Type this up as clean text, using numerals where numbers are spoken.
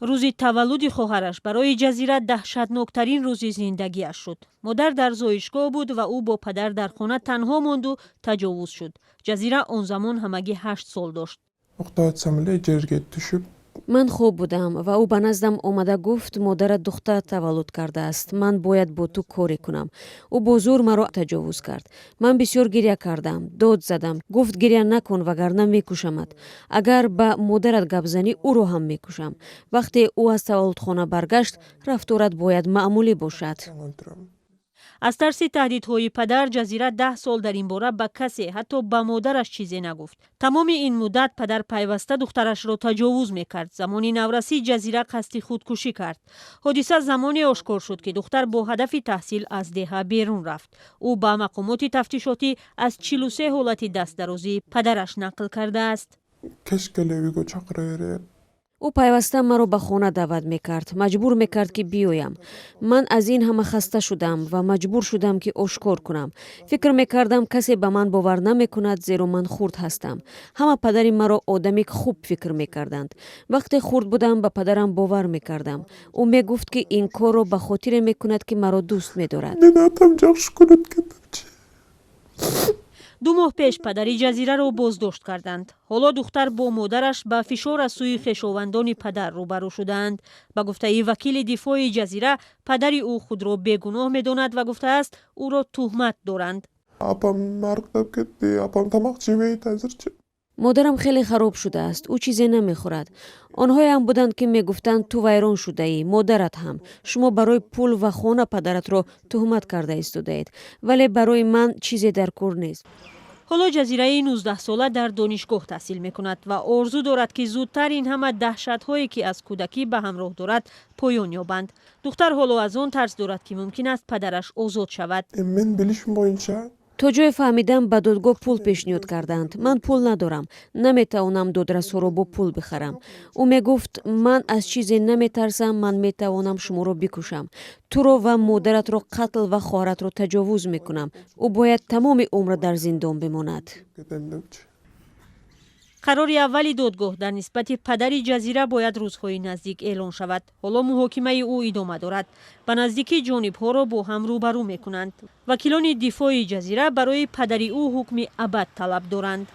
рӯзи таваллуди хоҳараш барои ҷазира даҳшатноктарин рӯзи зиндагиаш шуд. модар дар зоишгоҳ буд ва ӯ бо падар дар хона танҳо монду таҷовуз шуд. ҷазира он замон ҳамагӣ 8 сол дошт. ман хуб будам ва ӯ ба наздам омада гуфт модарат духтар таваллуд кардааст, ман бояд бо ту коре кунам. ӯ бо зур маро таҷовуз кард. ман бисёр гирья кардам, дод задам, гуфт гирья накун вагарна мекушамад. агар ба модарат гап занӣ ӯро ҳам мекушам. вақте ӯ аз таваллудхона баргашт, рафторат бояд маъмулӣ бошад. аз тарси таҳдидҳои падар ҷазира 10 сол дар ин бора ба касе ҳатто ба модараш чизе нагуфт. тамоми ин муддат падар пайваста духтарашро таҷовуз мекард. замони наврасӣ ҷазира қасди худкушӣ кард. ҳодиса замоне ошкор шуд ки духтар бо ҳадафи таҳсил аз деҳа берун рафт. ӯ ба мақомоти тафтишотӣ аз 43 ҳолати дастдарозии падараш нақл кардааст. ӯ пайваста маро ба хона даъват мекард, маҷбур мекард ки биёям. ман аз ин ҳама хаста шудам ва маҷбур шудам ки ошкор кунам. фикр мекардам касе ба ман бовар намекунад, зеро ман хурд ҳастам. ҳама падари маро одами хуб фикр мекарданд. вақте хурд будам ба падарам бовар мекардам. ӯ мегуфт ки ин корро ба хотире мекунад ки маро дӯст медорад. 2 моҳ пеш падари ҷазираро боздошт карданд. ҳоло духтар бо модараш ба фишор аз сӯи хешовандони падар рӯбарӯ шудаанд. ба гуфтаи вакили дифои ҷазира, падари ӯ худро бегуноҳ медонад ва гуфтааст ӯро тӯҳмат доранд. модарам хеле хароб шудааст, ӯ чизе намехӯрад. онҳоям буданд ки мегуфтанд ту вайрон шудаӣ, модарат ҳам. шумо барои пул ва хона падаратро тӯҳмат карда истодаед, вале барои ман чизе дар кор нест. ҳоло ҷазираи 19-сола дар донишгоҳ таҳсил мекунад ва орзу дорад ки зудтар ин ҳама даҳшатҳое ки аз кӯдакӣ ба ҳамроҳ дорад поён ёбанд. духтар ҳоло аз он тарз дорад ки мумкин аст падараш озод шавад. то ҷое фаҳмидам ба додгоҳ пул пешниҳод карданд. ман пул надорам, наметавонам додрасҳоро бо пул бихарам. ӯ мегуфт ман аз чизе наметарсам, ман метавонам шуморо бикушам. туро ва модаратро қатл ва хоҳаратро таҷовуз мекунам. ӯ бояд тамоми умр дар зиндон бимонад. қарори аввали додгоҳ дар нисбати падари ҷазира бояд рӯзҳои наздик эълон шавад. ҳоло муҳокимаи ӯ идома дорад. ба наздикӣ ҷонибҳоро бо ҳам рӯбарӯ мекунанд. вакилони дифои ҷазира барои падари ӯ ҳукми абад талаб доранд.